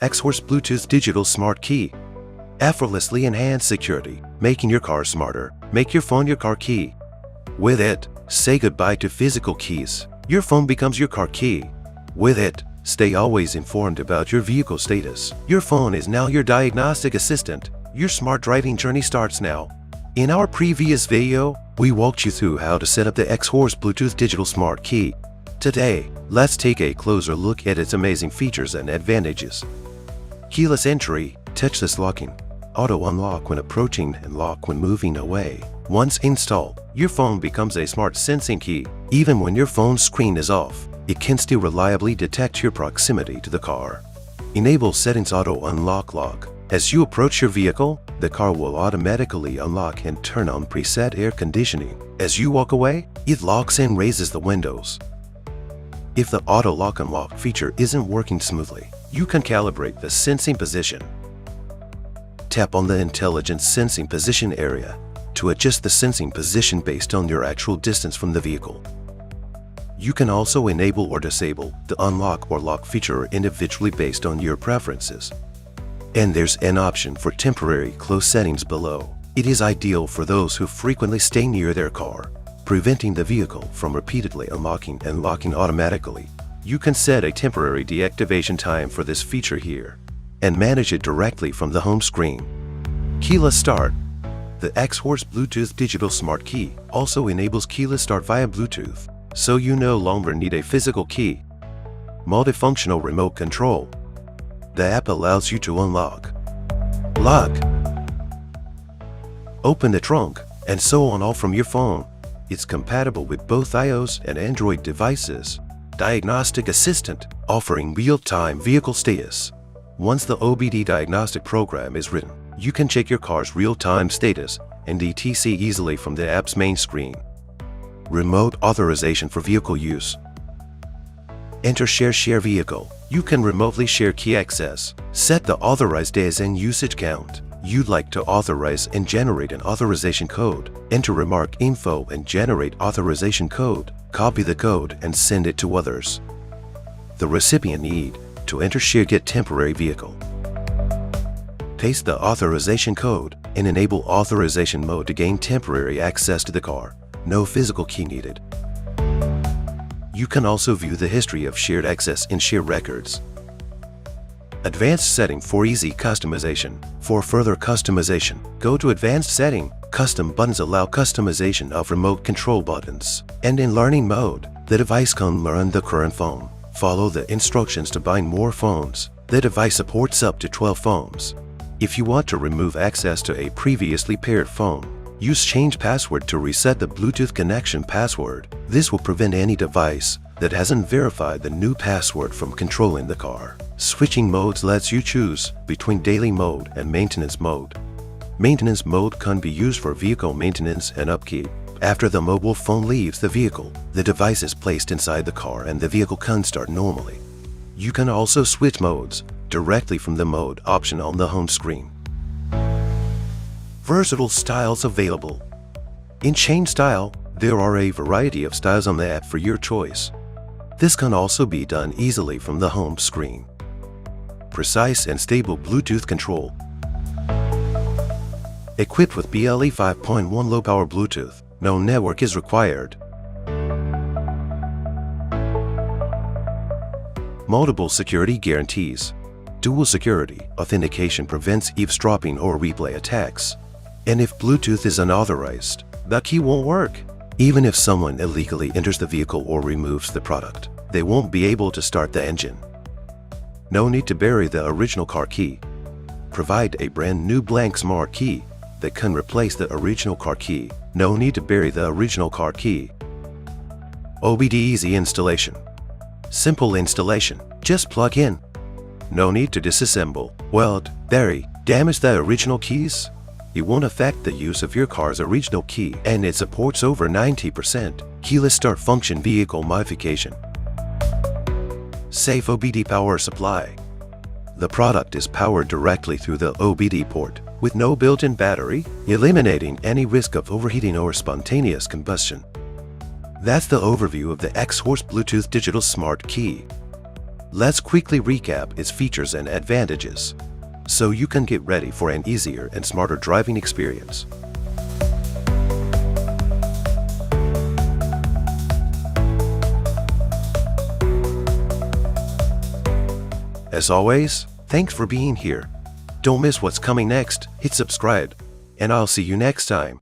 Xhorse Bluetooth Digital Smart Key. Effortlessly enhance security, making your car smarter. Make your phone your car key. With it, say goodbye to physical keys. Your phone becomes your car key. With it, stay always informed about your vehicle status. Your phone is now your diagnostic assistant. Your smart driving journey starts now. In our previous video, we walked you through how to set up the Xhorse Bluetooth Digital Smart Key. Today, let's take a closer look at its amazing features and advantages. Keyless entry, touchless locking, auto unlock when approaching and lock when moving away. Once installed, your phone becomes a smart sensing key. Even when your phone's screen is off, it can still reliably detect your proximity to the car. Enable settings auto unlock lock. As you approach your vehicle, the car will automatically unlock and turn on preset air conditioning. As you walk away, it locks and raises the windows. If the auto lock unlock feature isn't working smoothly, you can calibrate the sensing position. Tap on the intelligent sensing position area to adjust the sensing position based on your actual distance from the vehicle. You can also enable or disable the unlock or lock feature individually based on your preferences. And there's an option for temporary close settings below. It is ideal for those who frequently stay near their car, preventing the vehicle from repeatedly unlocking and locking automatically. You can set a temporary deactivation time for this feature here and manage it directly from the home screen. Keyless start. The Xhorse Bluetooth Digital Smart Key also enables keyless start via Bluetooth, so you no longer need a physical key. Multifunctional remote control. The app allows you to unlock, lock, open the trunk, and so on, all from your phone. It's compatible with both iOS and Android devices. Diagnostic Assistant, offering real-time vehicle status. Once the OBD diagnostic program is written, you can check your car's real-time status and etc. easily from the app's main screen. Remote authorization for vehicle use. Enter share vehicle. You can remotely share key access. Set the authorized days and usage count. You'd like to authorize and generate an authorization code. Enter remark info and generate authorization code. Copy the code and send it to others. The recipient need to enter share get temporary vehicle. Paste the authorization code and enable authorization mode to gain temporary access to the car. No physical key needed. You can also view the history of shared access in share records. Advanced setting for easy customization. For further customization, go to Advanced Setting. Custom buttons allow customization of remote control buttons. And in learning mode, the device can learn the current phone. Follow the instructions to bind more phones. The device supports up to 12 phones. If you want to remove access to a previously paired phone, use change password to reset the Bluetooth connection password. This will prevent any device that hasn't verified the new password from controlling the car. Switching modes lets you choose between daily mode and maintenance mode. Maintenance mode can be used for vehicle maintenance and upkeep. After the mobile phone leaves the vehicle, the device is placed inside the car and the vehicle can start normally. You can also switch modes directly from the mode option on the home screen. Versatile styles available. In chain style, there are a variety of styles on the app for your choice. This can also be done easily from the home screen. Precise and stable Bluetooth control. Equipped with BLE 5.1 low-power Bluetooth, no network is required. Multiple security guarantees. Dual security authentication prevents eavesdropping or replay attacks. And if Bluetooth is unauthorized, the key won't work. Even if someone illegally enters the vehicle or removes the product, they won't be able to start the engine. No need to bury the original car key. Provide a brand new blank smart key that can replace the original car key. No need to bury the original car key. OBD easy installation. Simple installation. Just plug in. No need to disassemble, weld, bury, damage the original keys. It won't affect the use of your car's original key, and it supports over 90% keyless start function vehicle modification. Safe OBD power supply. The product is powered directly through the OBD port with no built-in battery, eliminating any risk of overheating or spontaneous combustion. That's the overview of the Xhorse Bluetooth Digital Smart Key. Let's quickly recap its features and advantages, so you can get ready for an easier and smarter driving experience. As always, thanks for being here. Don't miss what's coming next, hit subscribe, and I'll see you next time.